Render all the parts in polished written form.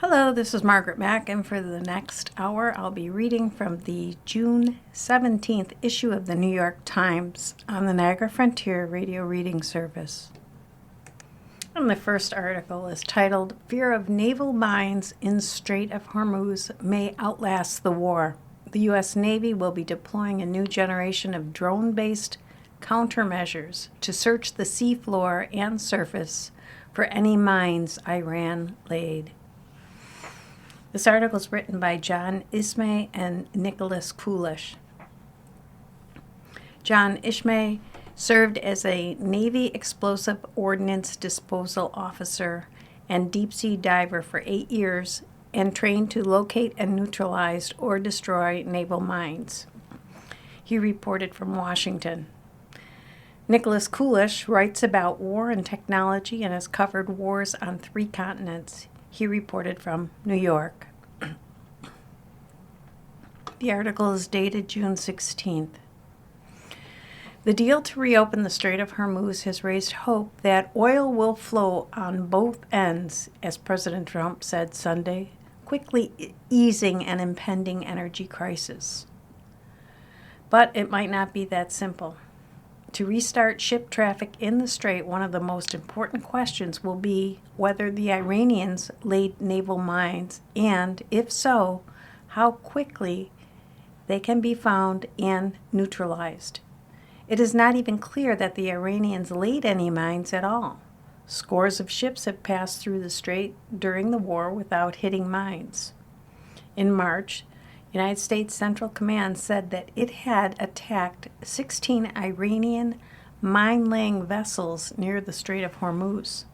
Hello, this is Margaret Mack, and for the next hour, I'll be reading from the June 17th issue of the New York Times on the Niagara Frontier Radio Reading Service. And the first article is titled, Fear of Naval Mines in Strait of Hormuz May Outlast the War. The U.S. Navy will be deploying a new generation of drone-based countermeasures to search the seafloor and surface for any mines Iran laid. This article is written by John Ismay and Nicholas Kulish. John Ismay served as a Navy Explosive Ordnance Disposal Officer and deep-sea diver for 8 years and trained to locate and neutralize or destroy naval mines. He reported from Washington. Nicholas Kulish writes about war and technology and has covered wars on 3 continents. He reported from New York. The article is dated June 16th. The deal to reopen the Strait of Hormuz has raised hope that oil will flow on both ends, as President Trump said Sunday, quickly easing an impending energy crisis. But it might not be that simple. To restart ship traffic in the strait, one of the most important questions will be whether the Iranians laid naval mines, and, if so, how quickly they can be found and neutralized. It is not even clear that the Iranians laid any mines at all. Scores of ships have passed through the strait during the war without hitting mines. In March, United States Central Command said that it had attacked 16 Iranian mine-laying vessels near the Strait of Hormuz,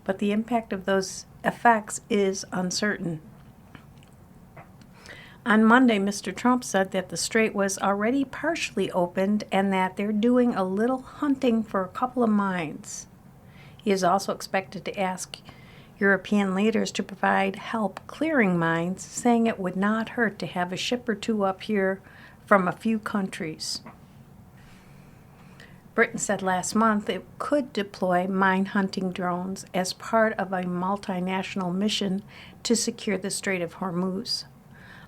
but the impact of those effects is uncertain. On Monday, Mr. Trump said that the strait was already partially opened and that they're doing a little hunting for a couple of mines. He is also expected to ask European leaders to provide help clearing mines, saying it would not hurt to have a ship or two up here from a few countries. Britain said last month it could deploy mine hunting drones as part of a multinational mission to secure the Strait of Hormuz.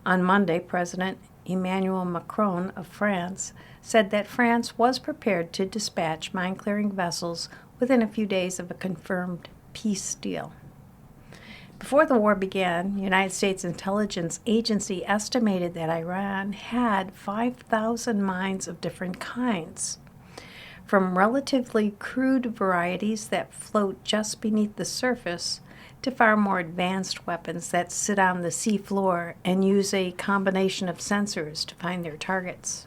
On Monday, President Emmanuel Macron of France said that France was prepared to dispatch mine-clearing vessels within a few days of a confirmed peace deal. Before the war began, United States Intelligence Agency estimated that Iran had 5,000 mines of different kinds, from relatively crude varieties that float just beneath the surface to far more advanced weapons that sit on the seafloor and use a combination of sensors to find their targets.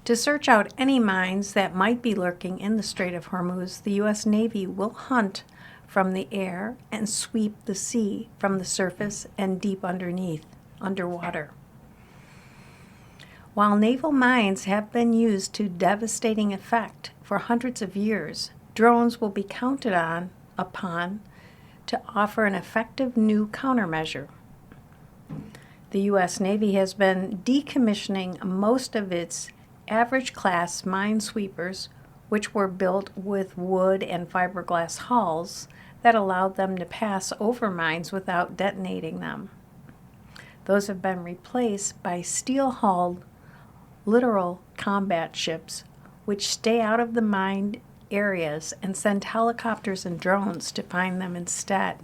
To search out any mines that might be lurking in the Strait of Hormuz, the U.S. Navy will hunt from the air and sweep the sea from the surface and deep underwater. While naval mines have been used to devastating effect for hundreds of years, drones will be counted upon to offer an effective new countermeasure. The U.S. Navy has been decommissioning most of its average-class minesweepers, which were built with wood and fiberglass hulls that allowed them to pass over mines without detonating them. Those have been replaced by steel-hulled littoral combat ships, which stay out of the mine areas and send helicopters and drones to find them instead.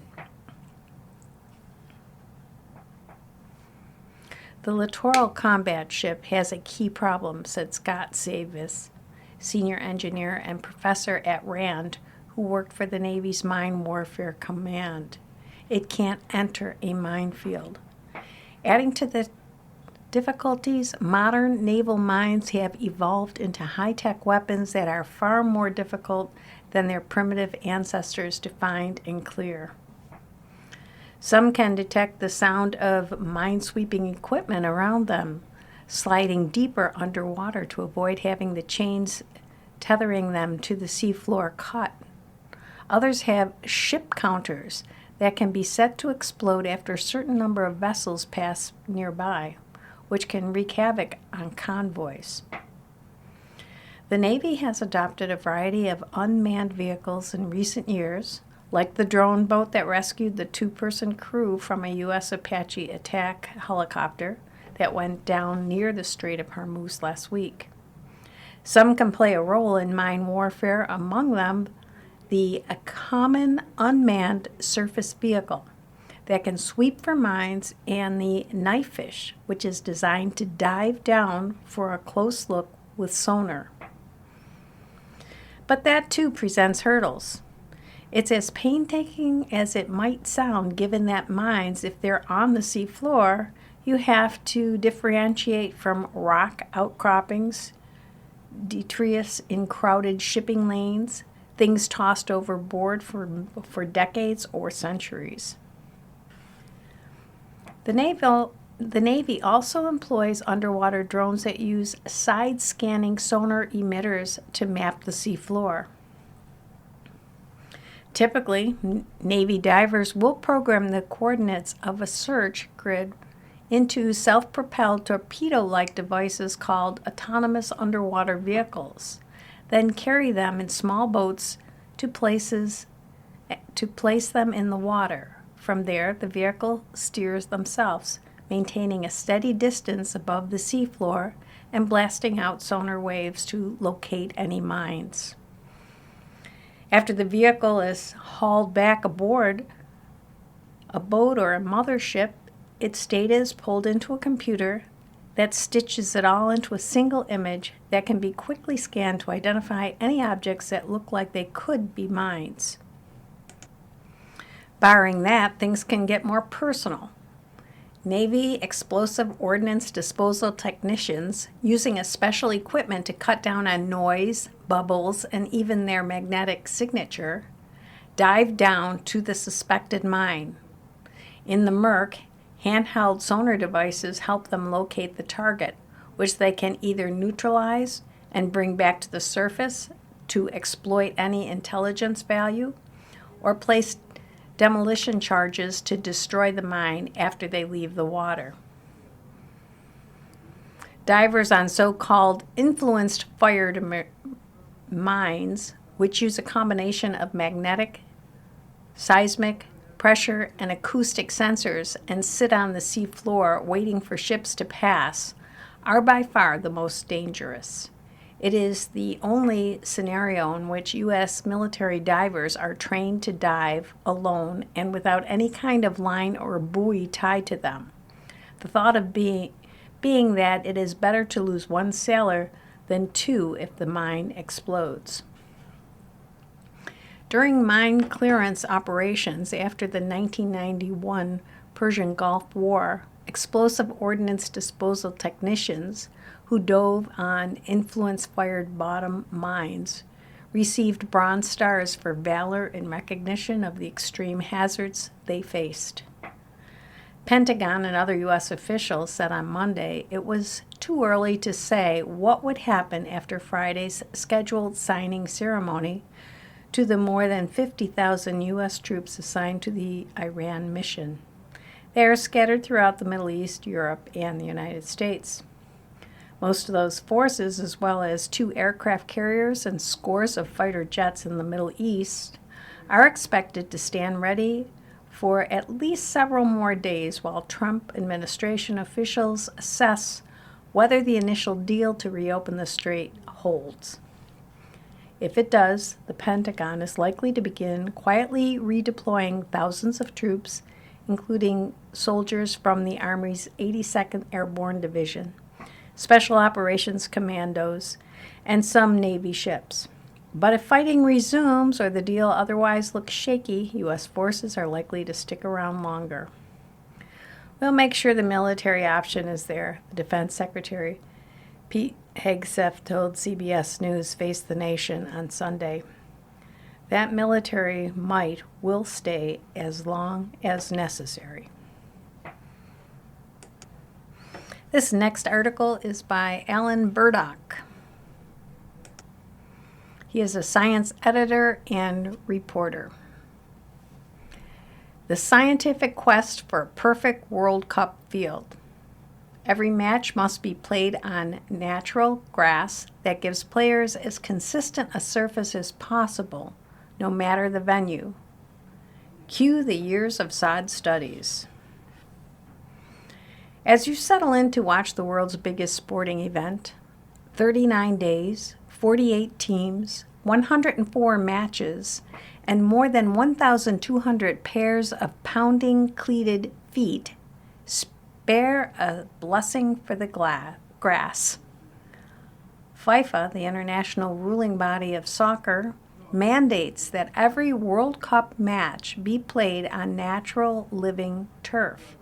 The littoral combat ship has a key problem, said Scott Savis, senior engineer and professor at RAND, who worked for the Navy's Mine Warfare Command. It can't enter a minefield. Adding to the difficulties, modern naval mines have evolved into high-tech weapons that are far more difficult than their primitive ancestors to find and clear. Some can detect the sound of minesweeping equipment around them, sliding deeper underwater to avoid having the chains tethering them to the seafloor cut. Others have ship counters that can be set to explode after a certain number of vessels pass nearby, which can wreak havoc on convoys. The Navy has adopted a variety of unmanned vehicles in recent years, like the drone boat that rescued the two-person crew from a U.S. Apache attack helicopter that went down near the Strait of Hormuz last week. Some can play a role in mine warfare, among them the common unmanned surface vehicle that can sweep for mines, and the Knifefish, which is designed to dive down for a close look with sonar. But that too presents hurdles. It's as painstaking as it might sound, given that mines, if they're on the sea floor, you have to differentiate from rock outcroppings, detritus in crowded shipping lanes, things tossed overboard for decades or centuries. The Navy also employs underwater drones that use side-scanning sonar emitters to map the seafloor. Typically, Navy divers will program the coordinates of a search grid into self-propelled torpedo-like devices called autonomous underwater vehicles, then carry them in small boats to place them in the water. From there, the vehicle steers themselves, maintaining a steady distance above the seafloor and blasting out sonar waves to locate any mines. After the vehicle is hauled back aboard a boat or a mothership, its data is pulled into a computer that stitches it all into a single image that can be quickly scanned to identify any objects that look like they could be mines. Barring that, things can get more personal. Navy explosive ordnance disposal technicians, using a special equipment to cut down on noise, bubbles, and even their magnetic signature, dive down to the suspected mine. In the murk, handheld sonar devices help them locate the target, which they can either neutralize and bring back to the surface to exploit any intelligence value, or place demolition charges to destroy the mine after they leave the water. Divers on so-called influenced fired mines, which use a combination of magnetic, seismic, pressure, and acoustic sensors and sit on the sea floor waiting for ships to pass, are by far the most dangerous. It is the only scenario in which U.S. military divers are trained to dive alone and without any kind of line or buoy tied to them. The thought of being that it is better to lose one sailor than two if the mine explodes. During mine clearance operations after the 1991 Persian Gulf War, explosive ordnance disposal technicians who dove on influence-fired bottom mines received Bronze Stars for valor in recognition of the extreme hazards they faced. Pentagon and other U.S. officials said on Monday it was too early to say what would happen after Friday's scheduled signing ceremony to the more than 50,000 U.S. troops assigned to the Iran mission. They are scattered throughout the Middle East, Europe, and the United States. Most of those forces, as well as 2 aircraft carriers and scores of fighter jets in the Middle East, are expected to stand ready for at least several more days while Trump administration officials assess whether the initial deal to reopen the strait holds. If it does, the Pentagon is likely to begin quietly redeploying thousands of troops, including soldiers from the Army's 82nd Airborne Division, Special Operations Commandos, and some Navy ships. But if fighting resumes or the deal otherwise looks shaky, U.S. forces are likely to stick around longer. We'll make sure the military option is there, the Defense Secretary Pete Hegseth told CBS News Face the Nation on Sunday. That military might will stay as long as necessary. This next article is by Alan Burdock. He is a science editor and reporter. The scientific quest for a perfect World Cup field. Every match must be played on natural grass that gives players as consistent a surface as possible, no matter the venue. Cue the years of sod studies. As you settle in to watch the world's biggest sporting event, 39 days, 48 teams, 104 matches, and more than 1,200 pairs of pounding cleated feet, spare a blessing for the grass. FIFA, the international ruling body of soccer, mandates that every World Cup match be played on natural living turf.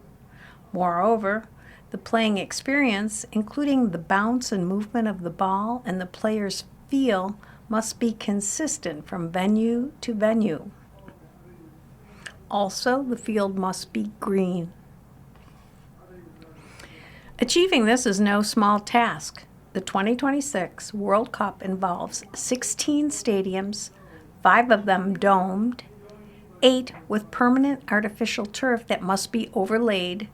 Moreover, the playing experience, including the bounce and movement of the ball and the player's feel, must be consistent from venue to venue. Also, the field must be green. Achieving this is no small task. The 2026 World Cup involves 16 stadiums, 5 of them domed, 8 with permanent artificial turf that must be overlaid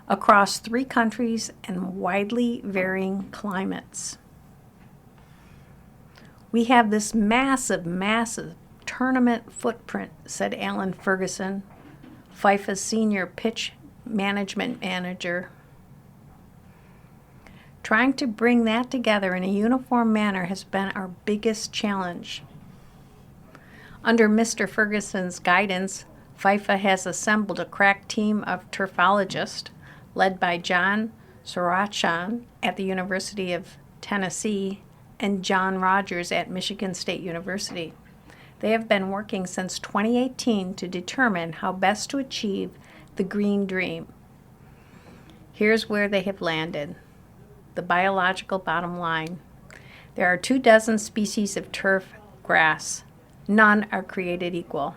across 3 countries and widely varying climates. We have this massive tournament footprint, said Alan Ferguson, FIFA's senior pitch management manager. Trying to bring that together in a uniform manner has been our biggest challenge. Under Mr. Ferguson's guidance, FIFA has assembled a crack team of turfologists led by John Sarachan at the University of Tennessee and John Rogers at Michigan State University. They have been working since 2018 to determine how best to achieve the green dream. Here's where they have landed. The biological bottom line. There are 24 species of turf grass. None are created equal.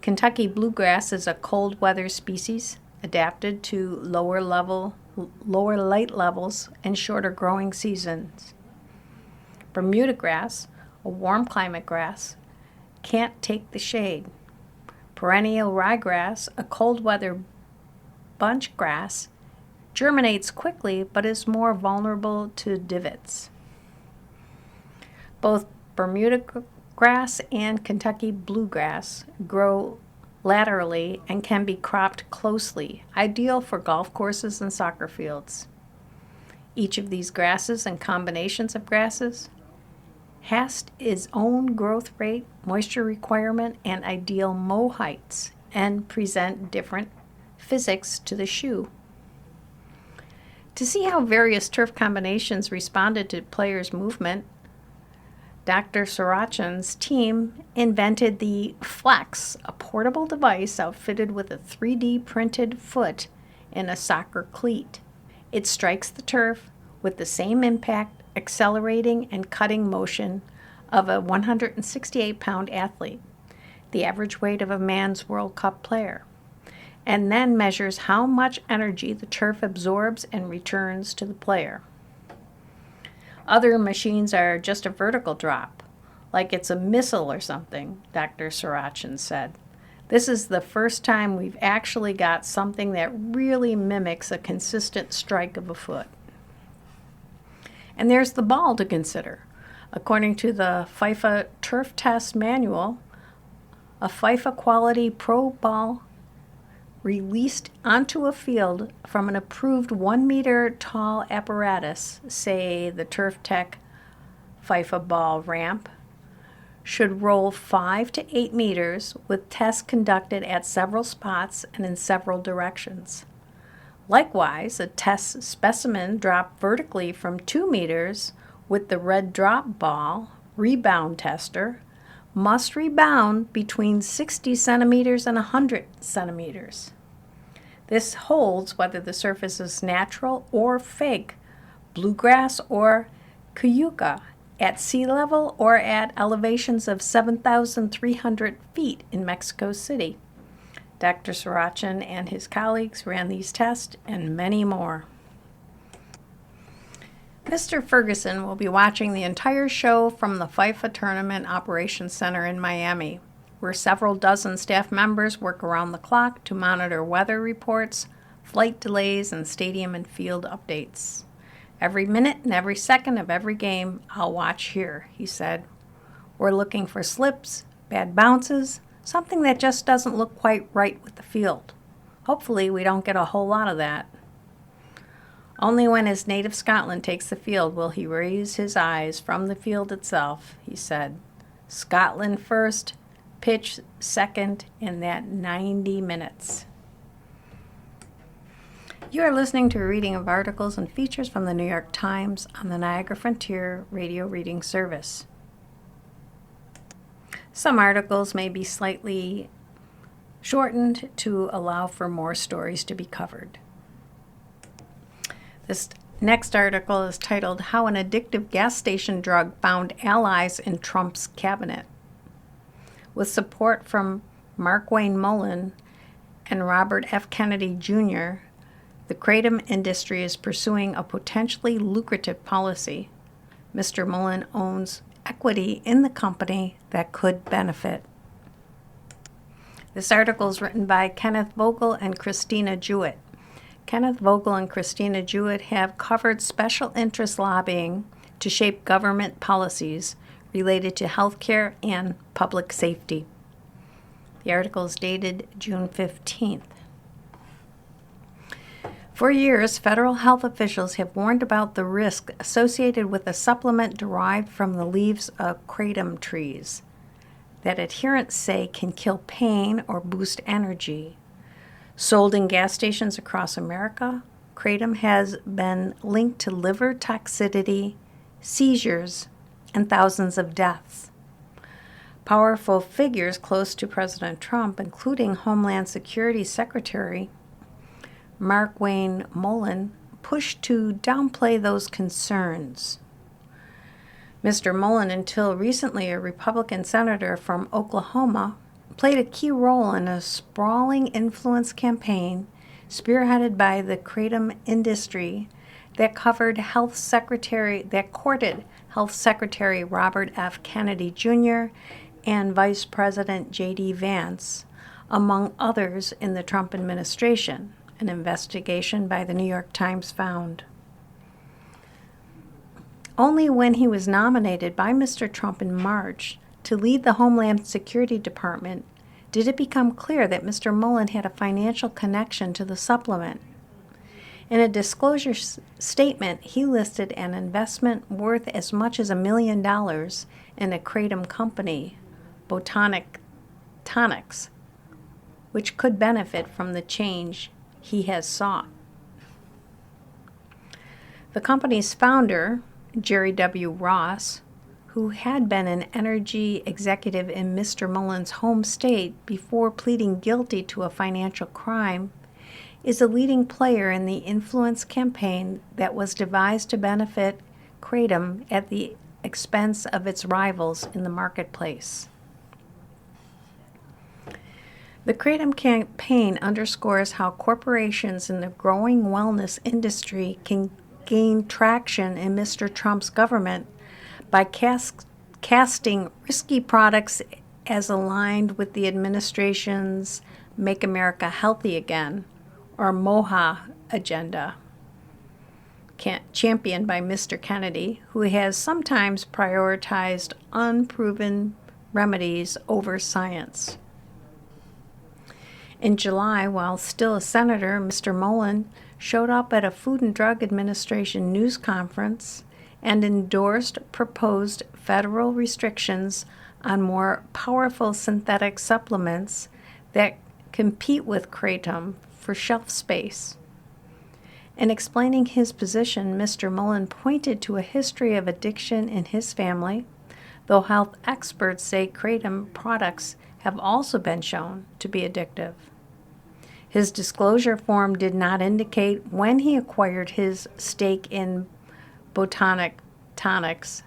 Kentucky bluegrass is a cold weather species adapted to lower light levels and shorter growing seasons. Bermuda grass, a warm climate grass, can't take the shade. Perennial ryegrass, a cold weather bunch grass, germinates quickly but is more vulnerable to divots. Both Bermuda grass and Kentucky bluegrass grow laterally and can be cropped closely, ideal for golf courses and soccer fields. Each of these grasses and combinations of grasses has its own growth rate, moisture requirement, and ideal mow heights, and present different physics to the shoe. To see how various turf combinations responded to players' movement, Dr. Sarachan's team invented the Flex, a portable device outfitted with a 3D printed foot in a soccer cleat. It strikes the turf with the same impact, accelerating and cutting motion of a 168-pound athlete, the average weight of a man's World Cup player, and then measures how much energy the turf absorbs and returns to the player. Other machines are just a vertical drop, like it's a missile or something, Dr. Sarachan said. This is the first time we've actually got something that really mimics a consistent strike of a foot. And there's the ball to consider. According to the FIFA Turf Test Manual, a FIFA quality pro ball released onto a field from an approved 1-meter tall apparatus, say the Turf Tech FIFA ball ramp, should roll 5 to 8 meters with tests conducted at several spots and in several directions. Likewise, a test specimen dropped vertically from 2 meters with the red drop ball rebound tester must rebound between 60 centimeters and 100 centimeters. This holds whether the surface is natural or fake, bluegrass or cayuga, at sea level or at elevations of 7,300 feet in Mexico City. Dr. Sarachan and his colleagues ran these tests and many more. Mr. Ferguson will be watching the entire show from the FIFA Tournament Operations Center in Miami, where several dozen staff members work around the clock to monitor weather reports, flight delays, and stadium and field updates. Every minute and every second of every game, I'll watch here, he said. We're looking for slips, bad bounces, something that just doesn't look quite right with the field. Hopefully we don't get a whole lot of that. Only when his native Scotland takes the field will he raise his eyes from the field itself, he said. Scotland first, pitch second in that 90 minutes. You are listening to a reading of articles and features from the New York Times on the Niagara Frontier Radio Reading Service. Some articles may be slightly shortened to allow for more stories to be covered. This next article is titled, How an Addictive Gas Station Drug Found Allies in Trump's Cabinet. With support from Mark Wayne Mullen and Robert F. Kennedy Jr., the kratom industry is pursuing a potentially lucrative policy. Mr. Mullen owns equity in the company that could benefit. This article is written by Kenneth Vogel and Christina Jewett. Kenneth Vogel and Christina Jewett have covered special interest lobbying to shape government policies related to healthcare and public safety. The article is dated June 15th. For years, federal health officials have warned about the risk associated with a supplement derived from the leaves of kratom trees that adherents say can kill pain or boost energy. Sold in gas stations across America, kratom has been linked to liver toxicity, seizures, and thousands of deaths. Powerful figures close to President Trump, including Homeland Security Secretary Mark Wayne Mullen, pushed to downplay those concerns. Mr. Mullen, until recently a Republican senator from Oklahoma, played a key role in a sprawling influence campaign spearheaded by the kratom industry that courted Health Secretary Robert F. Kennedy Jr. and Vice President J.D. Vance, among others in the Trump administration, an investigation by the New York Times found. Only when he was nominated by Mr. Trump in March to lead the Homeland Security Department did it become clear that Mr. Mullen had a financial connection to the supplement. In a disclosure statement, he listed an investment worth as much as $1 million in a kratom company, Botanic Tonics, which could benefit from the change he has sought. The company's founder, Jerry W. Ross, who had been an energy executive in Mr. Mullen's home state before pleading guilty to a financial crime, is a leading player in the influence campaign that was devised to benefit kratom at the expense of its rivals in the marketplace. The kratom campaign underscores how corporations in the growing wellness industry can gain traction in Mr. Trump's government by casting risky products as aligned with the administration's Make America Healthy Again, or MOHA, agenda, championed by Mr. Kennedy, who has sometimes prioritized unproven remedies over science. In July, while still a senator, Mr. Mullen showed up at a Food and Drug Administration news conference and endorsed proposed federal restrictions on more powerful synthetic supplements that compete with kratom for shelf space. In explaining his position, Mr. Mullen pointed to a history of addiction in his family, though health experts say kratom products have also been shown to be addictive. His disclosure form did not indicate when he acquired his stake in Botanic Tonics,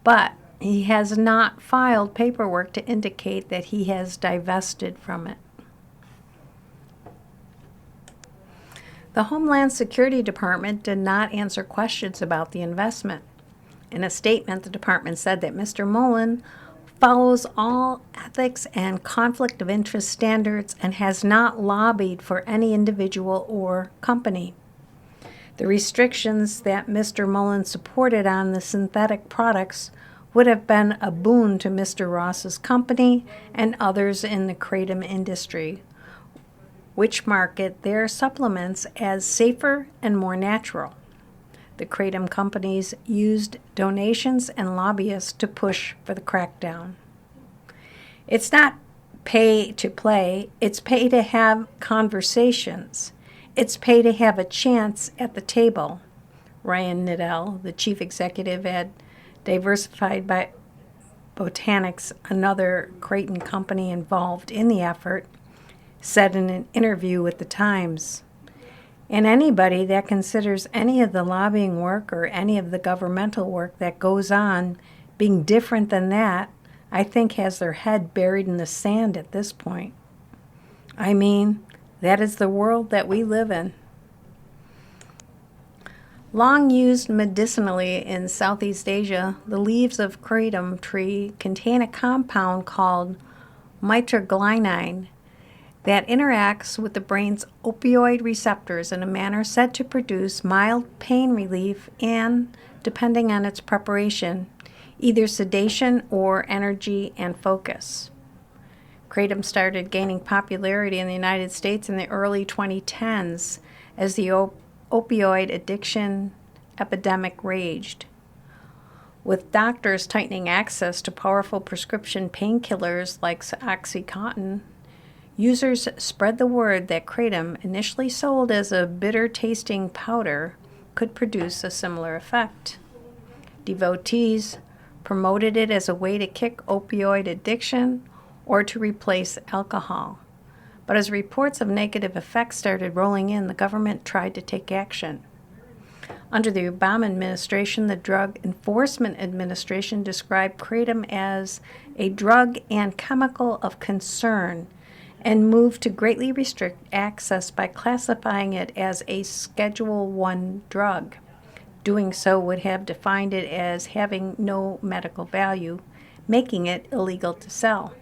but he has not filed paperwork to indicate that he has divested from it. The Homeland Security Department did not answer questions about the investment. In a statement, the department said that Mr. Mullen follows all ethics and conflict of interest standards and has not lobbied for any individual or company. The restrictions that Mr. Mullen supported on the synthetic products would have been a boon to Mr. Ross's company and others in the kratom industry, which market their supplements as safer and more natural. The kratom companies used donations and lobbyists to push for the crackdown. It's not pay to play, it's pay to have conversations. It's pay to have a chance at the table. Ryan Niddell, the chief executive at Diversified Botanics, another kratom company involved in the effort, said in an interview with the Times. And anybody that considers any of the lobbying work or any of the governmental work that goes on being different than that, I think has their head buried in the sand at this point. I mean, that is the world that we live in. Long used medicinally in Southeast Asia, the leaves of kratom tree contain a compound called mitraglycine that interacts with the brain's opioid receptors in a manner said to produce mild pain relief and, depending on its preparation, either sedation or energy and focus. Kratom started gaining popularity in the United States in the early 2010s as the opioid addiction epidemic raged. With doctors tightening access to powerful prescription painkillers like OxyContin, users spread the word that kratom, initially sold as a bitter-tasting powder, could produce a similar effect. Devotees promoted it as a way to kick opioid addiction or to replace alcohol. But as reports of negative effects started rolling in, the government tried to take action. Under the Obama administration, the Drug Enforcement Administration described kratom as a drug and chemical of concern and moved to greatly restrict access by classifying it as a Schedule I drug. Doing so would have defined it as having no medical value, making it illegal to sell.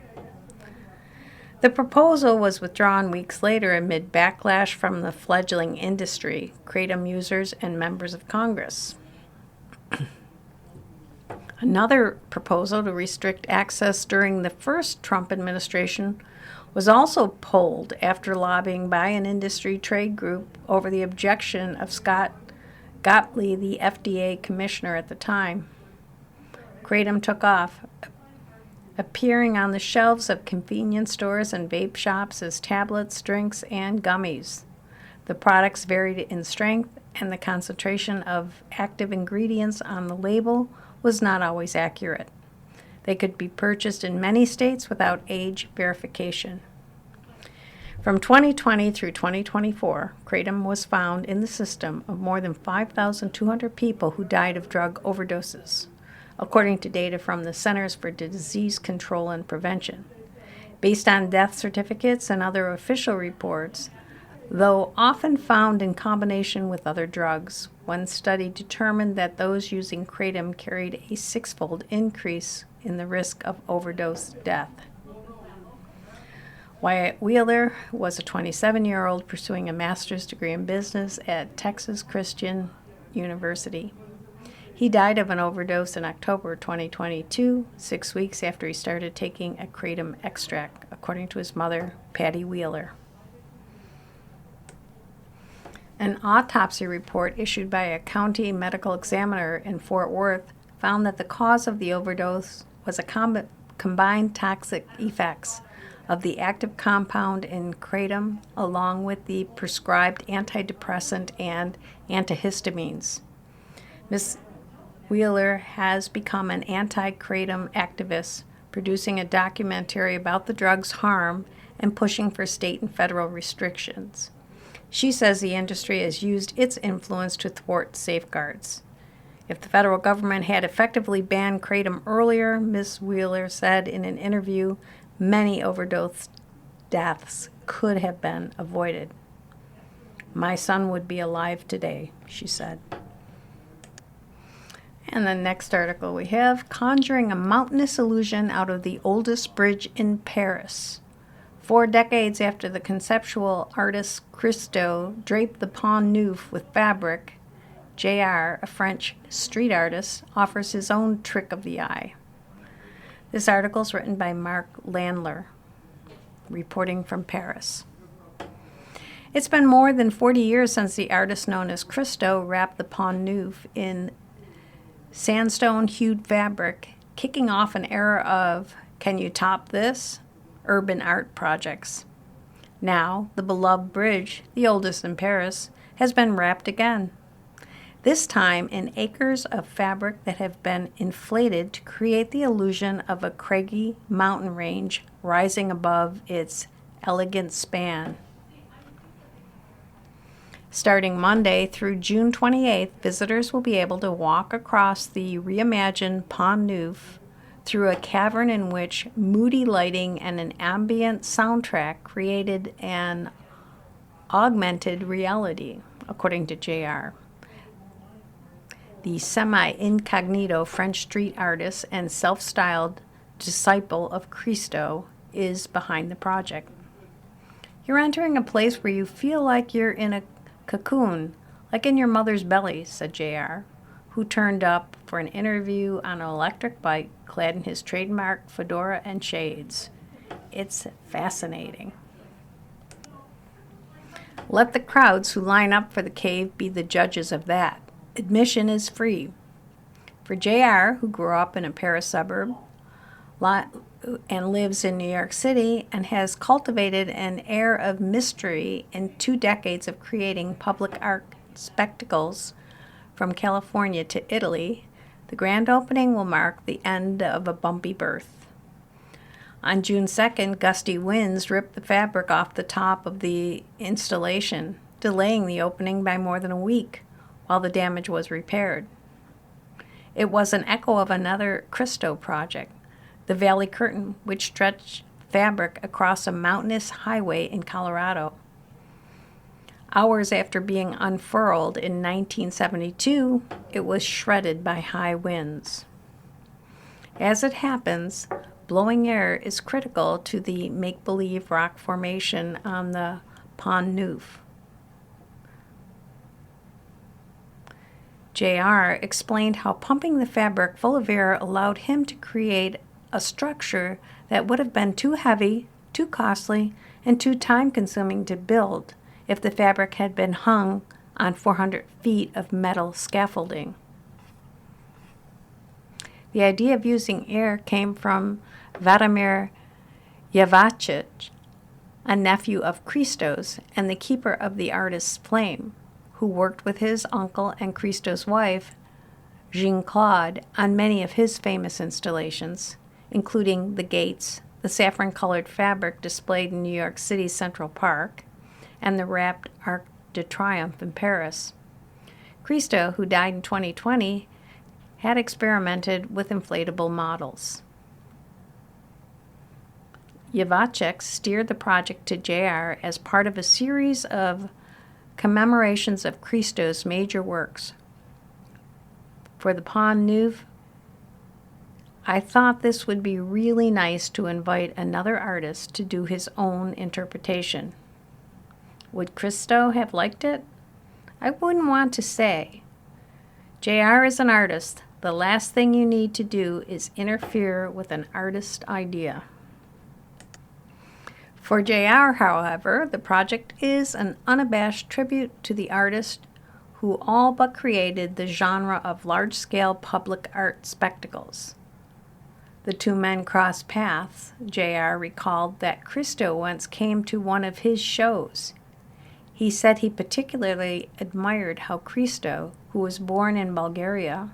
The proposal was withdrawn weeks later amid backlash from the fledgling industry, kratom users, and members of Congress. Another proposal to restrict access during the first Trump administration was also pulled after lobbying by an industry trade group over the objection of Scott Gottlieb, the FDA commissioner at the time. Kratom took off, appearing on the shelves of convenience stores and vape shops as tablets, drinks, and gummies. The products varied in strength, and the concentration of active ingredients on the label was not always accurate. They could be purchased in many states without age verification. From 2020 through 2024, kratom was found in the system of more than 5,200 people who died of drug overdoses, according to data from the Centers for Disease Control and Prevention. Based on death certificates and other official reports, though often found in combination with other drugs, one study determined that those using kratom carried a six-fold increase in the risk of overdose death. Wyatt Wheeler was a 27-year-old pursuing a master's degree in business at Texas Christian University. He died of an overdose in October 2022, 6 weeks after he started taking a kratom extract, according to his mother, Patty Wheeler. An autopsy report issued by a county medical examiner in Fort Worth found that the cause of the overdose was a combined toxic effects of the active compound in kratom along with the prescribed antidepressant and antihistamines. Ms. Wheeler has become an anti-kratom activist, producing a documentary about the drug's harm and pushing for state and federal restrictions. She says the industry has used its influence to thwart safeguards. If the federal government had effectively banned kratom earlier, Ms. Wheeler said in an interview, many overdose deaths could have been avoided. My son would be alive today, she said. And the next article we have, conjuring a mountainous illusion out of the oldest bridge in Paris. 4 decades after the conceptual artist Christo draped the Pont Neuf with fabric, J.R., a French street artist, offers his own trick of the eye. This article is written by Mark Landler, reporting from Paris. It's been more than 40 years since the artist known as Christo wrapped the Pont Neuf in sandstone-hued fabric, kicking off an era of, can you top this, urban art projects. Now, the beloved bridge, the oldest in Paris, has been wrapped again. This time in acres of fabric that have been inflated to create the illusion of a craggy mountain range rising above its elegant span. Starting Monday through June 28th, visitors will be able to walk across the reimagined Pont Neuf through a cavern in which moody lighting and an ambient soundtrack created an augmented reality, according to JR. The semi-incognito French street artist and self-styled disciple of Christo is behind the project. You're entering a place where you feel like you're in a cocoon, like in your mother's belly, said JR, who turned up for an interview on an electric bike clad in his trademark fedora and shades. It's fascinating. Let the crowds who line up for the cave be the judges of that. Admission is free. For JR, who grew up in a Paris suburb and lives in New York City and has cultivated an air of mystery in 2 decades of creating public art spectacles from California to Italy, the grand opening will mark the end of a bumpy birth. On June 2nd, gusty winds ripped the fabric off the top of the installation, delaying the opening by more than a week while the damage was repaired. It was an echo of another Christo project, the Valley Curtain, which stretched fabric across a mountainous highway in Colorado. Hours after being unfurled in 1972, it was shredded by high winds. As it happens, blowing air is critical to the make-believe rock formation on the Pont Neuf. JR explained how pumping the fabric full of air allowed him to create a structure that would have been too heavy, too costly, and too time-consuming to build if the fabric had been hung on 400 feet of metal scaffolding. The idea of using air came from Vladimir Yavachich, a nephew of Christo's and the keeper of the artist's flame, who worked with his uncle and Christo's wife, Jean-Claude, on many of his famous installations, including the gates, the saffron-colored fabric displayed in New York City's Central Park, and the wrapped Arc de Triomphe in Paris. Christo, who died in 2020, had experimented with inflatable models. Yavachek steered the project to JR as part of a series of commemorations of Christo's major works. For the Pont Neuf, I thought this would be really nice to invite another artist to do his own interpretation. Would Christo have liked it? I wouldn't want to say. JR is an artist. The last thing you need to do is interfere with an artist's idea. For JR, however, the project is an unabashed tribute to the artist who all but created the genre of large-scale public art spectacles. The two men crossed paths. JR recalled that Christo once came to one of his shows. He said he particularly admired how Christo, who was born in Bulgaria,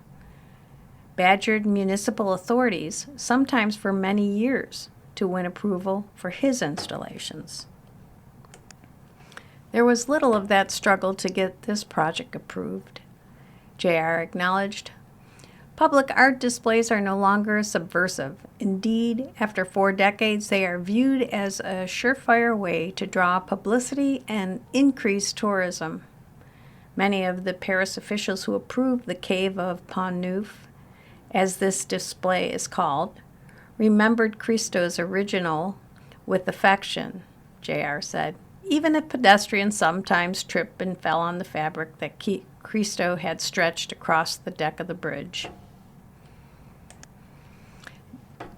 badgered municipal authorities, sometimes for many years, to win approval for his installations. There was little of that struggle to get this project approved. JR acknowledged, public art displays are no longer subversive. Indeed, after 4 decades, they are viewed as a surefire way to draw publicity and increase tourism. Many of the Paris officials who approved the Cave of Pont Neuf, as this display is called, remembered Christo's original with affection, JR said, even if pedestrians sometimes tripped and fell on the fabric that Christo had stretched across the deck of the bridge.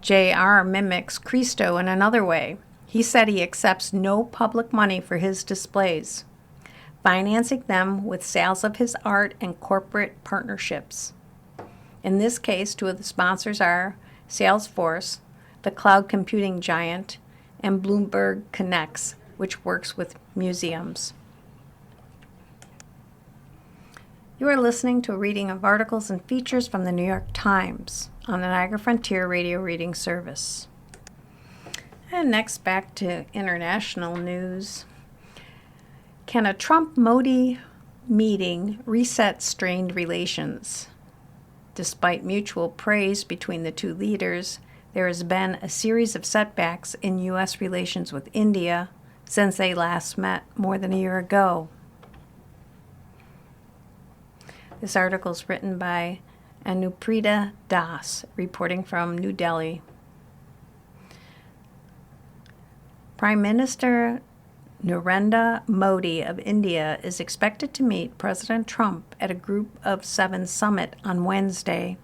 JR mimics Christo in another way. He said he accepts no public money for his displays, financing them with sales of his art and corporate partnerships. In this case, two of the sponsors are Salesforce, the cloud computing giant, and Bloomberg Connects, which works with museums. You are listening to a reading of articles and features from the New York Times on the Niagara Frontier Radio Reading Service. And next, back to international news. Can a Trump-Modi meeting reset strained relations? Despite mutual praise between the two leaders, there has been a series of setbacks in U.S. relations with India since they last met more than a year ago. This article is written by Anuprita Das, reporting from New Delhi. Prime Minister Narendra Modi of India is expected to meet President Trump at a Group of Seven summit on Wednesday,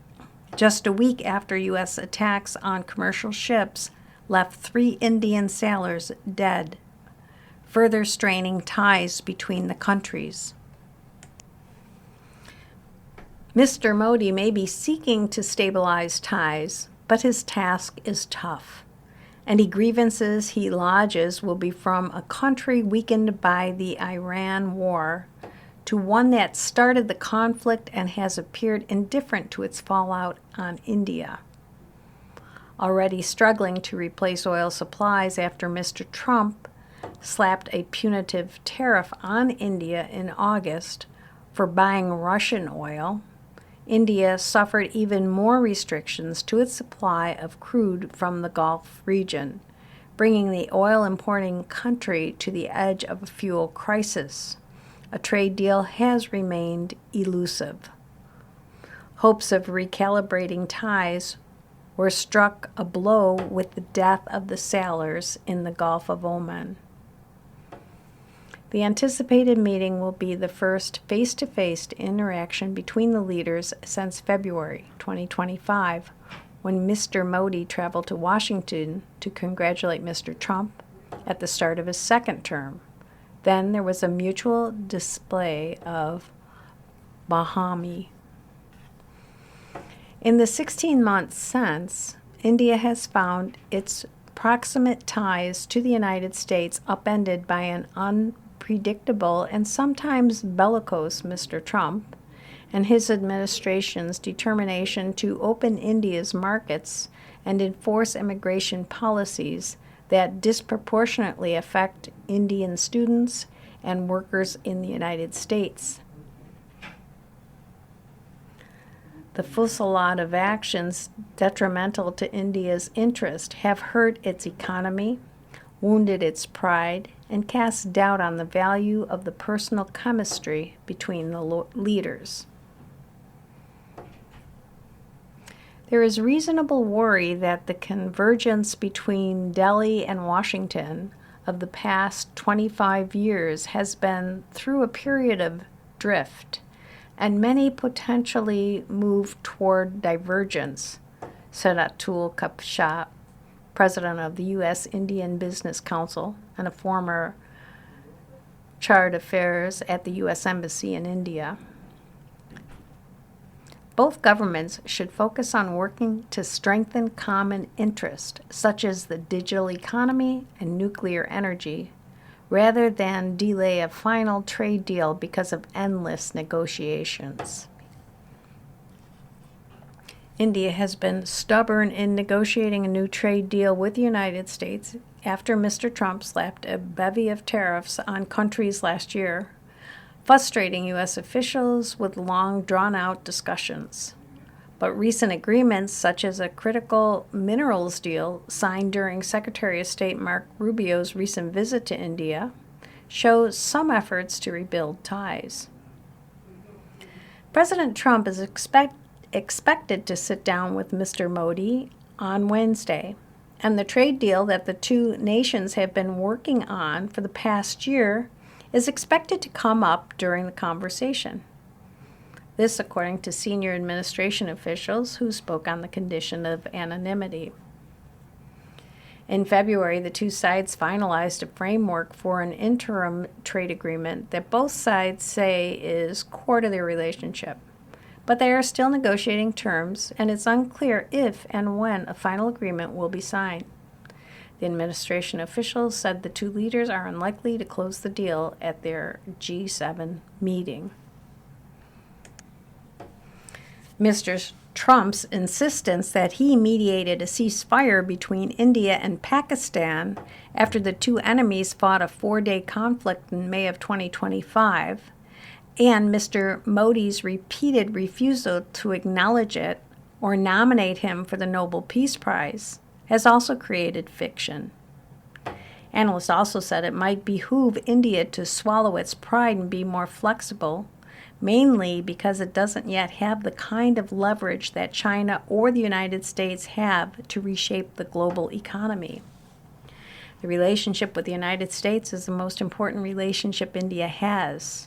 just a week after U.S. attacks on commercial ships left 3 Indian sailors dead, further straining ties between the countries. Mr. Modi may be seeking to stabilize ties, but his task is tough. Any grievances he lodges will be from a country weakened by the Iran war to one that started the conflict and has appeared indifferent to its fallout on India. Already struggling to replace oil supplies after Mr. Trump slapped a punitive tariff on India in August for buying Russian oil, India suffered even more restrictions to its supply of crude from the Gulf region, bringing the oil-importing country to the edge of a fuel crisis. A trade deal has remained elusive. Hopes of recalibrating ties were struck a blow with the death of the sailors in the Gulf of Oman. The anticipated meeting will be the first face-to-face interaction between the leaders since February 2025, when Mr. Modi traveled to Washington to congratulate Mr. Trump at the start of his second term. Then there was a mutual display of Bahami. In the 16 months since, India has found its proximate ties to the United States upended by an unpredictable and sometimes bellicose Mr. Trump and his administration's determination to open India's markets and enforce immigration policies that disproportionately affect Indian students and workers in the United States. The fusillade of actions detrimental to India's interest have hurt its economy, wounded its pride, and cast doubt on the value of the personal chemistry between the leaders. There is reasonable worry that the convergence between Delhi and Washington of the past 25 years has been through a period of drift, and many potentially move toward divergence, said Atul Kapsha, president of the U.S. Indian Business Council and a former charge d'affaires at the U.S. Embassy in India. Both governments should focus on working to strengthen common interest, such as the digital economy and nuclear energy, rather than delay a final trade deal because of endless negotiations. India has been stubborn in negotiating a new trade deal with the United States after Mr. Trump slapped a bevy of tariffs on countries last year, frustrating U.S. officials with long, drawn-out discussions. But recent agreements, such as a critical minerals deal signed during Secretary of State Marco Rubio's recent visit to India, show some efforts to rebuild ties. President Trump is expected to sit down with Mr. Modi on Wednesday, and the trade deal that the two nations have been working on for the past year is expected to come up during the conversation. This, according to senior administration officials who spoke on the condition of anonymity. In February, the two sides finalized a framework for an interim trade agreement that both sides say is core to their relationship. But they are still negotiating terms, and it's unclear if and when a final agreement will be signed. The administration officials said the two leaders are unlikely to close the deal at their G7 meeting. Mr. Trump's insistence that he mediated a ceasefire between India and Pakistan after the two enemies fought a 4-day conflict in May of 2025, and Mr. Modi's repeated refusal to acknowledge it or nominate him for the Nobel Peace Prize, has also created fiction. Analysts also said it might behoove India to swallow its pride and be more flexible, mainly because it doesn't yet have the kind of leverage that China or the United States have to reshape the global economy. The relationship with the United States is the most important relationship India has,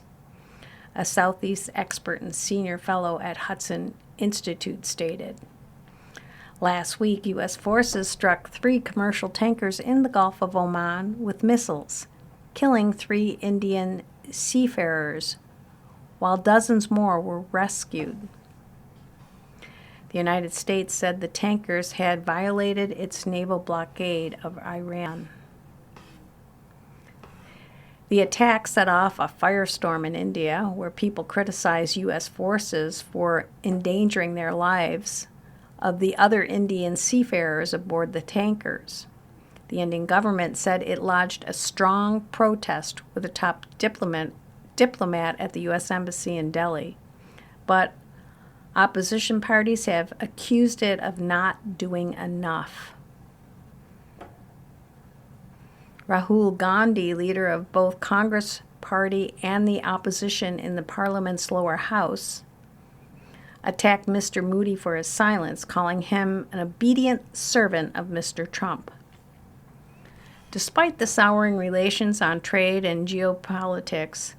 a Southeast expert and senior fellow at Hudson Institute stated. Last week, U.S. forces struck 3 commercial tankers in the Gulf of Oman with missiles, killing 3 Indian seafarers, while dozens more were rescued. The United States said the tankers had violated its naval blockade of Iran. The attack set off a firestorm in India, where people criticized U.S. forces for endangering their lives of the other Indian seafarers aboard the tankers. The Indian government said it lodged a strong protest with a top diplomat at the U.S. Embassy in Delhi, but opposition parties have accused it of not doing enough. Rahul Gandhi, leader of both Congress Party and the opposition in the Parliament's lower house, attacked Mr. Modi for his silence, calling him an obedient servant of Mr. Trump. Despite the souring relations on trade and geopolitics,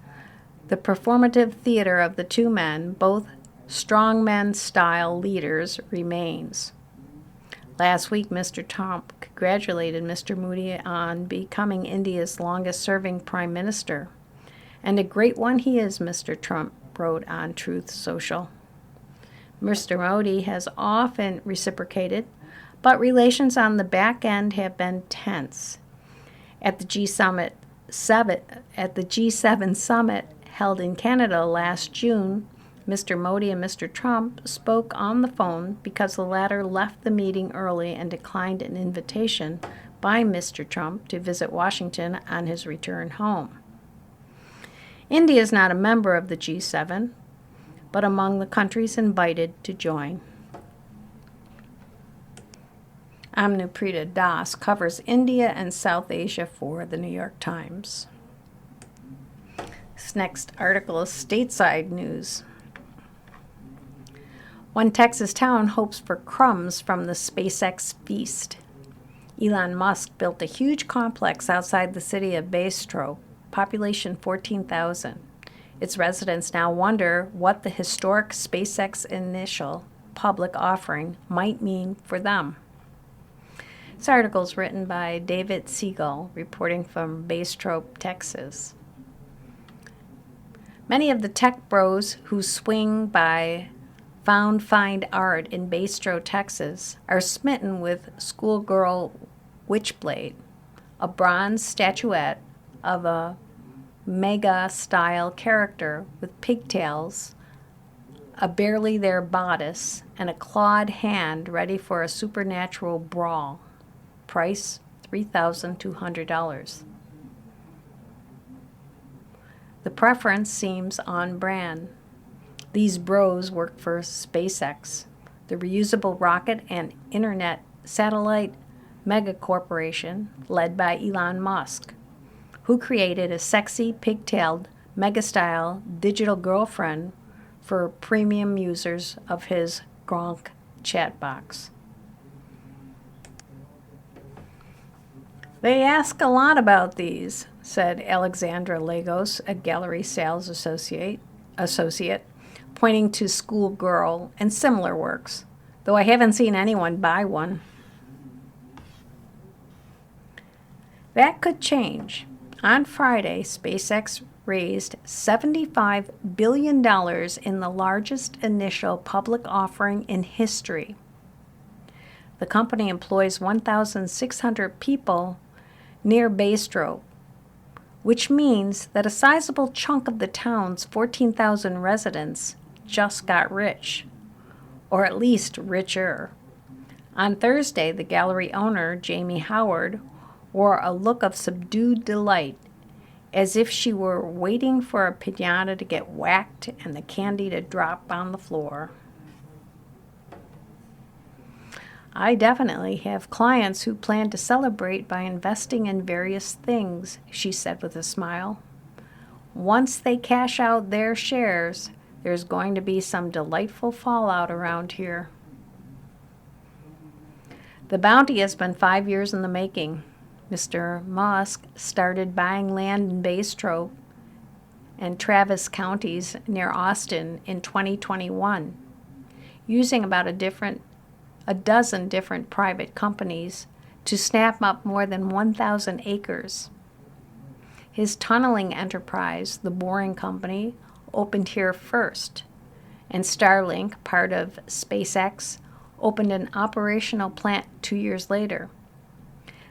the performative theater of the two men, both strongman-style leaders, remains. Last week, Mr. Trump congratulated Mr. Modi on becoming India's longest-serving prime minister. And a great one he is, Mr. Trump wrote on Truth Social. Mr. Modi has often reciprocated, but relations on the back end have been tense. At the G7 summit held in Canada last June, Mr. Modi and Mr. Trump spoke on the phone because the latter left the meeting early and declined an invitation by Mr. Trump to visit Washington on his return home. India is not a member of the G7, but among the countries invited to join. Amnuprita Das covers India and South Asia for the New York Times. This next article is stateside news. One Texas town hopes for crumbs from the SpaceX feast. Elon Musk built a huge complex outside the city of Bastrop, population 14,000. Its residents now wonder what the historic SpaceX initial public offering might mean for them. This article is written by David Siegel, reporting from Bastrop, Texas. Many of the tech bros who swing by Find Art in Bastrop, Texas, are smitten with Schoolgirl Witchblade, a bronze statuette of a mega-style character with pigtails, a barely there bodice, and a clawed hand ready for a supernatural brawl. Price $3,200. The preference seems on brand. These bros work for SpaceX, the reusable rocket and internet satellite megacorporation led by Elon Musk, who created a sexy, pigtailed, mega-style digital girlfriend for premium users of his Grok chat box. They ask a lot about these, said Alexandra Lagos, a gallery sales associate, pointing to Schoolgirl and similar works, though I haven't seen anyone buy one. That could change. On Friday, SpaceX raised $75 billion in the largest initial public offering in history. The company employs 1,600 people near Bastrop, which means that a sizable chunk of the town's 14,000 residents just got rich, or at least richer. On Thursday, the gallery owner, Jamie Howard, wore a look of subdued delight, as if she were waiting for a piñata to get whacked and the candy to drop on the floor. I definitely have clients who plan to celebrate by investing in various things, she said with a smile. Once they cash out their shares, there's going to be some delightful fallout around here. The bounty has been 5 years in the making. Mr. Musk started buying land in Bastrop and Travis counties near Austin in 2021, using about a dozen different private companies to snap up more than 1,000 acres. His tunneling enterprise, the Boring Company, opened here first, and Starlink, part of SpaceX, opened an operational plant 2 years later.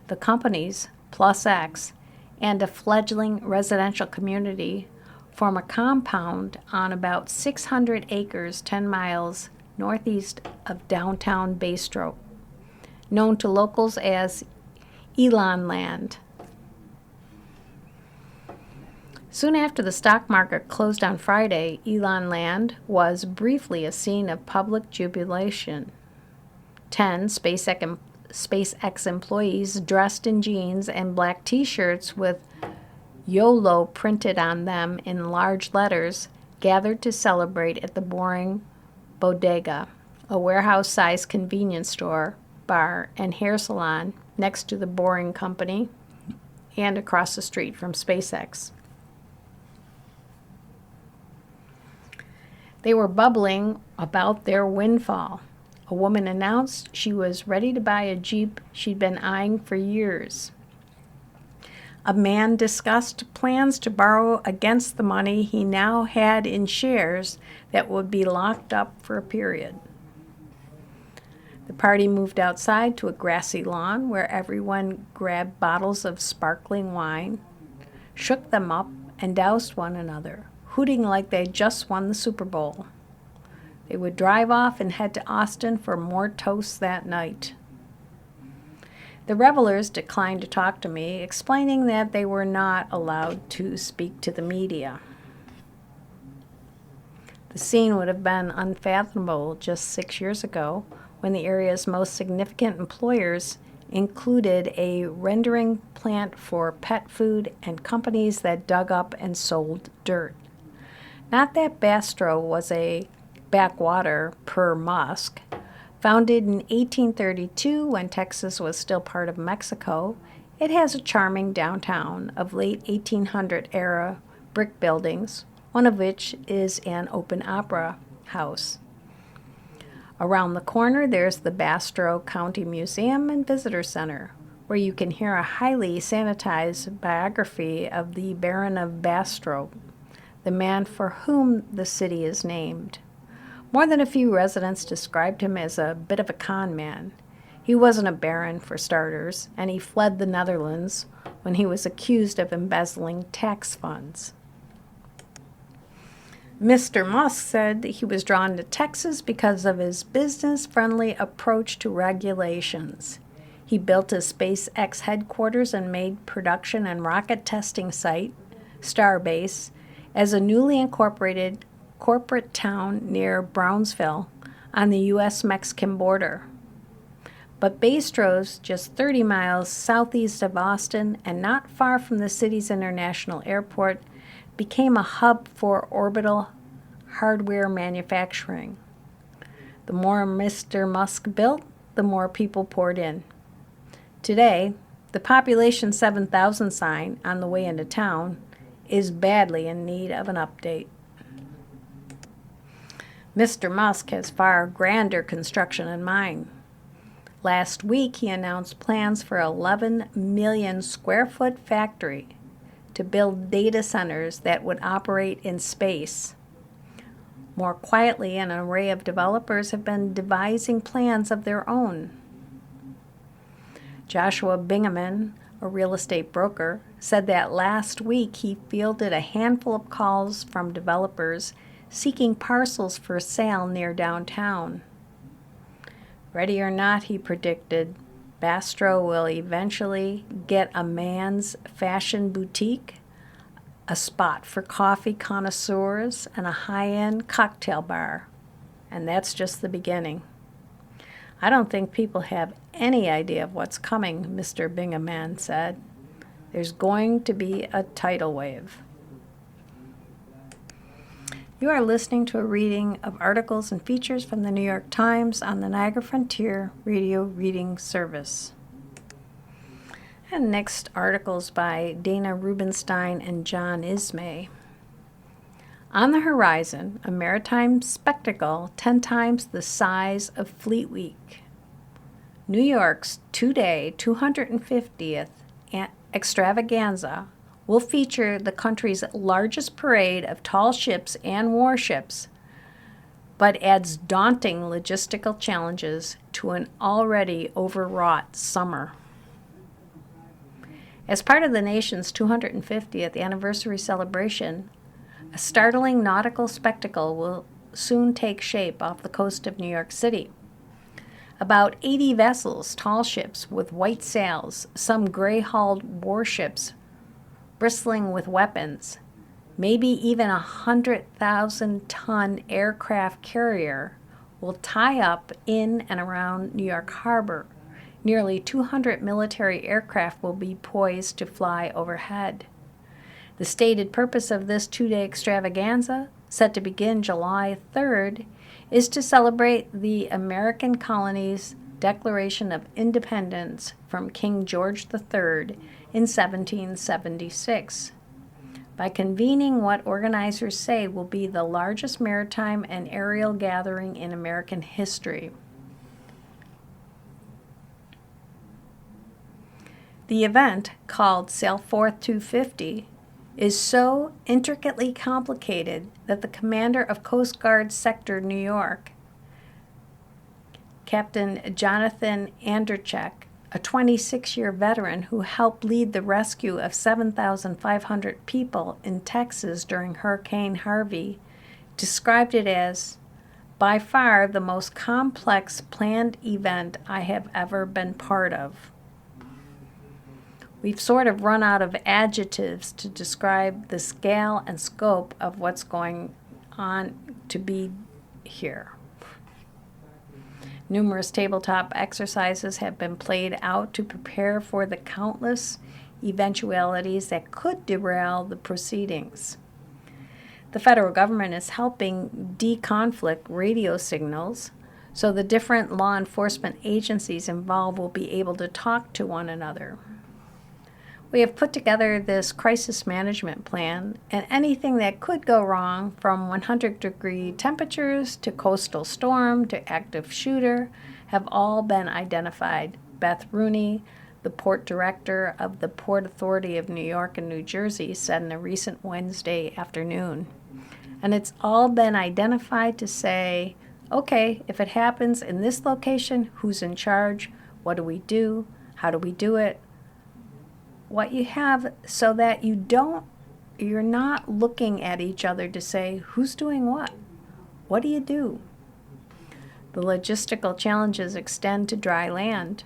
The companies, plus X, and a fledgling residential community form a compound on about 600 acres 10 miles northeast of downtown Bastrop, known to locals as Elon Land. Soon after the stock market closed on Friday, Elon Land was briefly a scene of public jubilation. 10 SpaceX employees dressed in jeans and black t-shirts with YOLO printed on them in large letters gathered to celebrate at the Boring Bodega, a warehouse-sized convenience store, bar, and hair salon next to the Boring Company and across the street from SpaceX. They were bubbling about their windfall. A woman announced she was ready to buy a Jeep she'd been eyeing for years. A man discussed plans to borrow against the money he now had in shares that would be locked up for a period. The party moved outside to a grassy lawn where everyone grabbed bottles of sparkling wine, shook them up, and doused one another, hooting like they'd just won the Super Bowl. They would drive off and head to Austin for more toasts that night. The revelers declined to talk to me, explaining that they were not allowed to speak to the media. The scene would have been unfathomable just 6 years ago, when the area's most significant employers included a rendering plant for pet food and companies that dug up and sold dirt. Not that Bastrop was a backwater per Musk. Founded in 1832 when Texas was still part of Mexico, it has a charming downtown of late 1800 era brick buildings, one of which is an open opera house. Around the corner there's the Bastrop County Museum and Visitor Center, where you can hear a highly sanitized biography of the Baron of Bastrop, the man for whom the city is named. More than a few residents described him as a bit of a con man. He wasn't a baron, for starters, and he fled the Netherlands when he was accused of embezzling tax funds. Mr. Musk said that he was drawn to Texas because of his business-friendly approach to regulations. He built a SpaceX headquarters and made production and rocket testing site, Starbase, as a newly incorporated corporate town near Brownsville on the U.S.-Mexican border. But Bastrop's just 30 miles southeast of Austin and not far from the city's international airport became a hub for orbital hardware manufacturing. The more Mr. Musk built, the more people poured in. Today, the population 7,000 sign on the way into town is badly in need of an update. Mr. Musk has far grander construction in mind. Last week, he announced plans for 11 million square foot factory to build data centers that would operate in space. More quietly, an array of developers have been devising plans of their own. Joshua Bingaman, a real estate broker, said that last week he fielded a handful of calls from developers seeking parcels for sale near downtown. Ready or not, he predicted, Bastrop will eventually get a man's fashion boutique, a spot for coffee connoisseurs, and a high-end cocktail bar. And that's just the beginning. I don't think people have any idea of what's coming, Mr. Bingaman said. There's going to be a tidal wave. You are listening to a reading of articles and features from the New York Times on the Niagara Frontier Radio Reading Service. And next articles by Dana Rubenstein and John Ismay. On the horizon, a maritime spectacle 10 times the size of Fleet Week. New York's two-day, 250th extravaganza will feature the country's largest parade of tall ships and warships, but adds daunting logistical challenges to an already overwrought summer. As part of the nation's 250th anniversary celebration, a startling nautical spectacle will soon take shape off the coast of New York City. About 80 vessels, tall ships with white sails, some gray-hulled warships bristling with weapons, maybe even a 100,000-ton aircraft carrier will tie up in and around New York Harbor. Nearly 200 military aircraft will be poised to fly overhead. The stated purpose of this two-day extravaganza, set to begin July 3rd, is to celebrate the American colony's Declaration of Independence from King George III in 1776, by convening what organizers say will be the largest maritime and aerial gathering in American history. The event, called Sailforth 250, is so intricately complicated that the commander of Coast Guard Sector New York, Captain Jonathan Anderchek, a 26-year veteran who helped lead the rescue of 7,500 people in Texas during Hurricane Harvey, described it as, by far the most complex planned event I have ever been part of. We've sort of run out of adjectives to describe the scale and scope of what's going on to be here. Numerous tabletop exercises have been played out to prepare for the countless eventualities that could derail the proceedings. The federal government is helping deconflict radio signals so the different law enforcement agencies involved will be able to talk to one another. We have put together this crisis management plan, and anything that could go wrong, from 100-degree temperatures to coastal storm to active shooter, have all been identified. Beth Rooney, the port director of the Port Authority of New York and New Jersey, said in a recent Wednesday afternoon. And it's all been identified to say, okay, if it happens in this location, who's in charge? What do we do? How do we do it? What you have, so that you're not looking at each other to say, who's doing what? What do you do? The logistical challenges extend to dry land.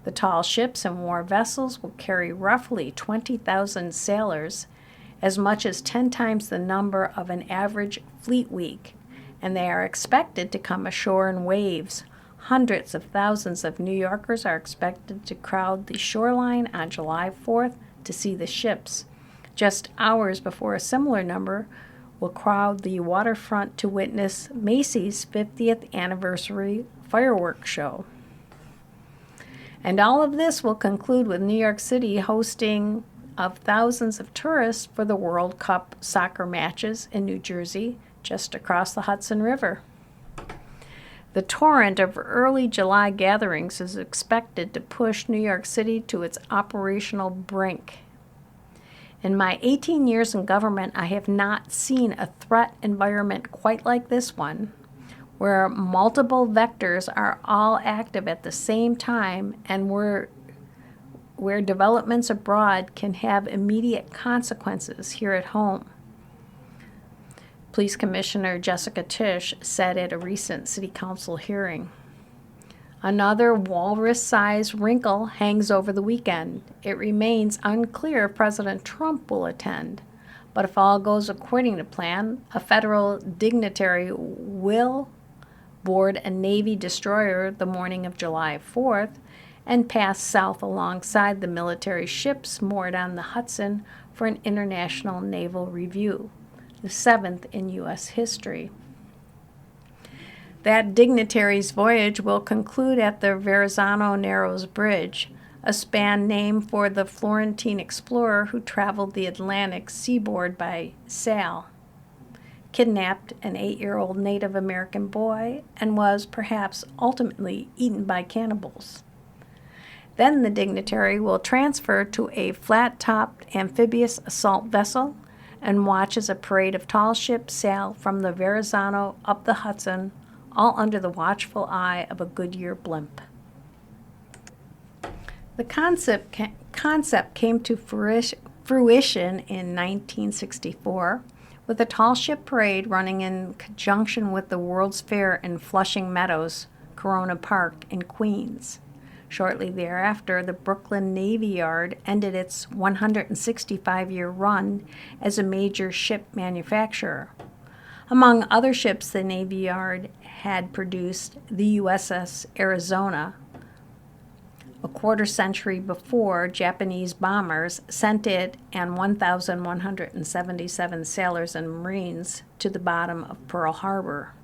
The tall ships and war vessels will carry roughly 20,000 sailors, as much as 10 times the number of an average fleet week, and they are expected to come ashore in waves. Hundreds of thousands of New Yorkers are expected to crowd the shoreline on July 4th to see the ships, just hours before a similar number will crowd the waterfront to witness Macy's 50th anniversary fireworks show. And all of this will conclude with New York City hosting of thousands of tourists for the World Cup soccer matches in New Jersey, just across the Hudson River. The torrent of early July gatherings is expected to push New York City to its operational brink. In my 18 years in government, I have not seen a threat environment quite like this one, where multiple vectors are all active at the same time and where developments abroad can have immediate consequences here at home. Police Commissioner Jessica Tisch said at a recent City Council hearing. Another walrus-sized wrinkle hangs over the weekend. It remains unclear if President Trump will attend, but if all goes according to plan, a federal dignitary will board a Navy destroyer the morning of July 4th and pass south alongside the military ships moored on the Hudson for an international naval review, the 7th in U.S. history. That dignitary's voyage will conclude at the Verrazano Narrows Bridge, a span named for the Florentine explorer who traveled the Atlantic seaboard by sail, kidnapped an 8-year-old Native American boy, and was perhaps ultimately eaten by cannibals. Then the dignitary will transfer to a flat-topped amphibious assault vessel and watch as a parade of tall ships sail from the Verrazano up the Hudson, all under the watchful eye of a Goodyear blimp. The concept came to fruition in 1964 with a tall ship parade running in conjunction with the World's Fair in Flushing Meadows, Corona Park in Queens. Shortly thereafter, the Brooklyn Navy Yard ended its 165-year run as a major ship manufacturer. Among other ships the Navy Yard had produced the USS Arizona. A quarter century before, Japanese bombers sent it and 1,177 sailors and Marines to the bottom of Pearl Harbor.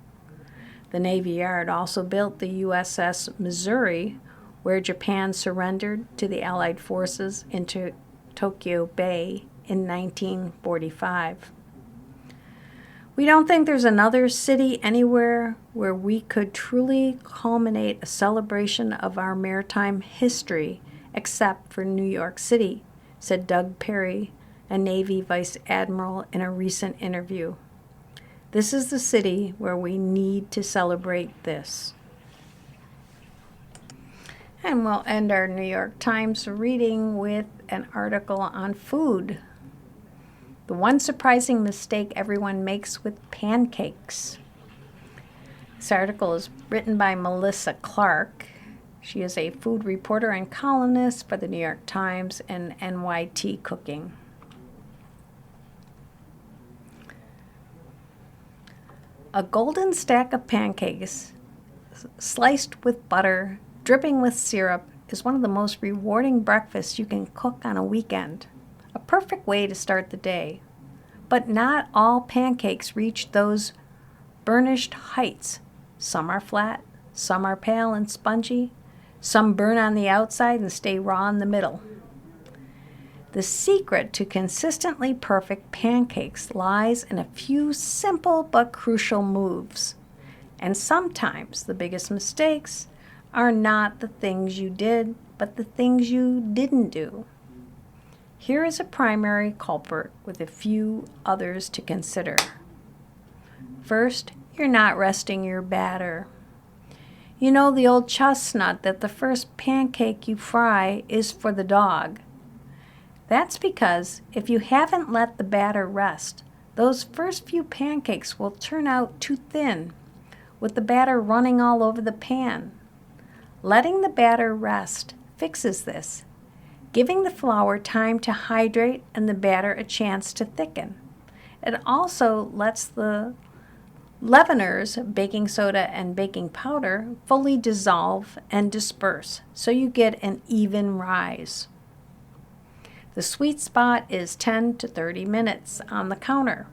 The Navy Yard also built the USS Missouri, where Japan surrendered to the Allied forces into Tokyo Bay in 1945. We don't think there's another city anywhere where we could truly culminate a celebration of our maritime history except for New York City, said Doug Perry, a Navy Vice Admiral, in a recent interview. This is the city where we need to celebrate this. And we'll end our New York Times reading with an article on food. The one surprising mistake everyone makes with pancakes. This article is written by Melissa Clark. She is a food reporter and columnist for the New York Times and NYT Cooking. A golden stack of pancakes, sliced with butter, dripping with syrup, is one of the most rewarding breakfasts you can cook on a weekend. A perfect way to start the day. But not all pancakes reach those burnished heights. Some are flat, some are pale and spongy, some burn on the outside and stay raw in the middle. The secret to consistently perfect pancakes lies in a few simple but crucial moves. And sometimes the biggest mistakes are not the things you did, but the things you didn't do. Here is a primary culprit with a few others to consider. First, you're not resting your batter. You know the old chestnut that the first pancake you fry is for the dog. That's because if you haven't let the batter rest, those first few pancakes will turn out too thin, with the batter running all over the pan. Letting the batter rest fixes this, giving the flour time to hydrate and the batter a chance to thicken. It also lets the leaveners, baking soda and baking powder, fully dissolve and disperse, so you get an even rise. The sweet spot is 10 to 30 minutes on the counter,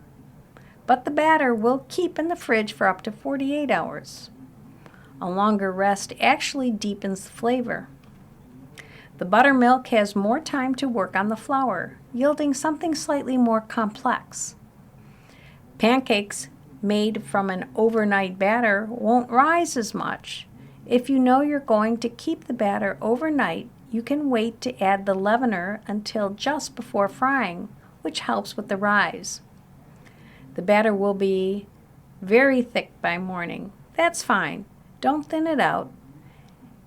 but the batter will keep in the fridge for up to 48 hours. A longer rest actually deepens the flavor. The buttermilk has more time to work on the flour, yielding something slightly more complex. Pancakes made from an overnight batter won't rise as much. If you know you're going to keep the batter overnight, you can wait to add the leavener until just before frying, which helps with the rise. The batter will be very thick by morning. That's fine. Don't thin it out.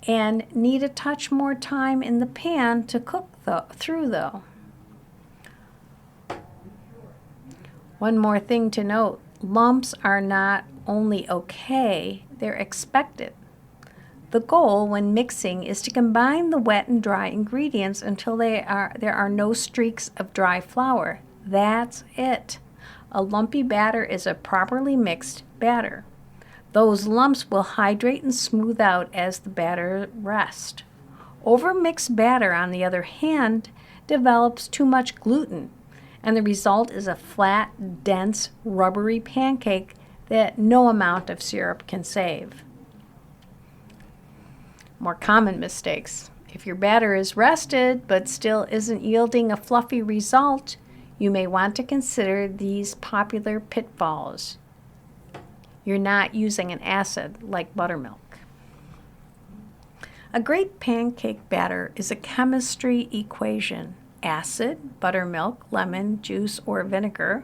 And need a touch more time in the pan to cook through though. One more thing to note, lumps are not only okay, they're expected. The goal when mixing is to combine the wet and dry ingredients until there are no streaks of dry flour. That's it. A lumpy batter is a properly mixed batter. Those lumps will hydrate and smooth out as the batter rests. Overmixed batter, on the other hand, develops too much gluten, and the result is a flat, dense, rubbery pancake that no amount of syrup can save. More common mistakes. If your batter is rested but still isn't yielding a fluffy result, you may want to consider these popular pitfalls. You're not using an acid like buttermilk. A great pancake batter is a chemistry equation. Acid, buttermilk, lemon, juice, or vinegar,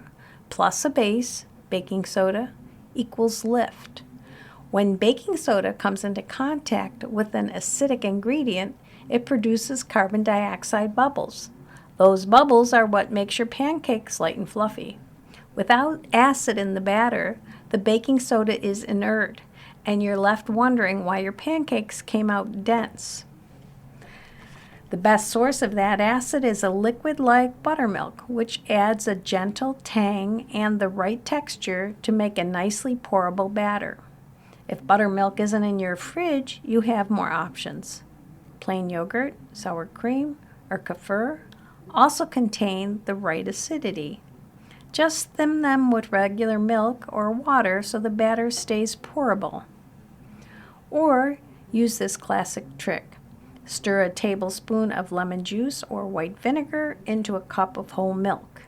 plus a base, baking soda, equals lift. When baking soda comes into contact with an acidic ingredient, it produces carbon dioxide bubbles. Those bubbles are what makes your pancakes light and fluffy. Without acid in the batter, the baking soda is inert, and you're left wondering why your pancakes came out dense. The best source of that acid is a liquid like buttermilk, which adds a gentle tang and the right texture to make a nicely pourable batter. If buttermilk isn't in your fridge, you have more options. Plain yogurt, sour cream, or kefir also contain the right acidity. Just thin them with regular milk or water so the batter stays pourable. Or use this classic trick. Stir a tablespoon of lemon juice or white vinegar into a cup of whole milk.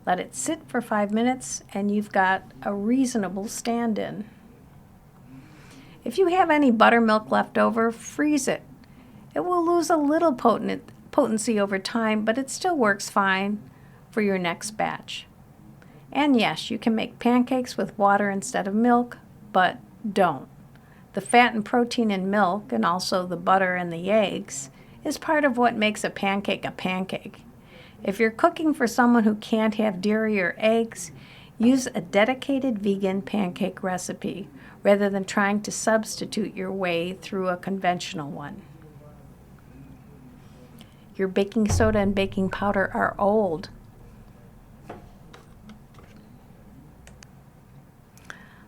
Let it sit for 5 minutes and you've got a reasonable stand-in. If you have any buttermilk left over, freeze it. It will lose a little potency over time, but it still works fine for your next batch. And yes, you can make pancakes with water instead of milk, but don't. The fat and protein in milk, and also the butter and the eggs, is part of what makes a pancake a pancake. If you're cooking for someone who can't have dairy or eggs, use a dedicated vegan pancake recipe rather than trying to substitute your way through a conventional one. Your baking soda and baking powder are old.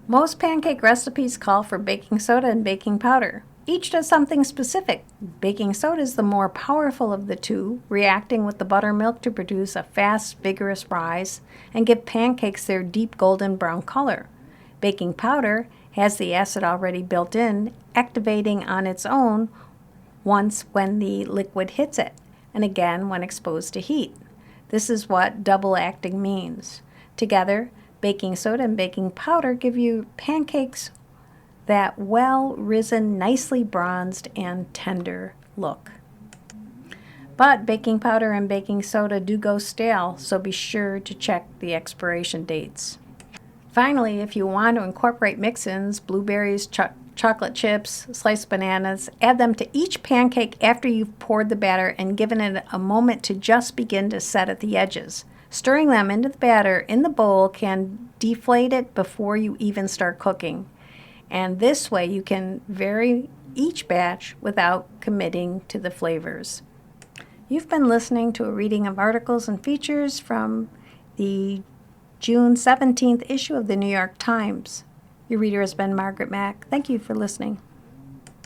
Most pancake recipes call for baking soda and baking powder. Each does something specific. Baking soda is the more powerful of the two, reacting with the buttermilk to produce a fast, vigorous rise and give pancakes their deep golden brown color. Baking powder has the acid already built in, activating on its own once when the liquid hits it, and again when exposed to heat. This is what double acting means. Together, baking soda and baking powder give you pancakes that well-risen, nicely bronzed, and tender look. But baking powder and baking soda do go stale, so be sure to check the expiration dates. Finally, if you want to incorporate mix-ins, blueberries, chocolate chips, sliced bananas, add them to each pancake after you've poured the batter and given it a moment to just begin to set at the edges. Stirring them into the batter in the bowl can deflate it before you even start cooking. And this way you can vary each batch without committing to the flavors. You've been listening to a reading of articles and features from the June 17th issue of the New York Times. Your reader has been Margaret Mack. Thank you for listening.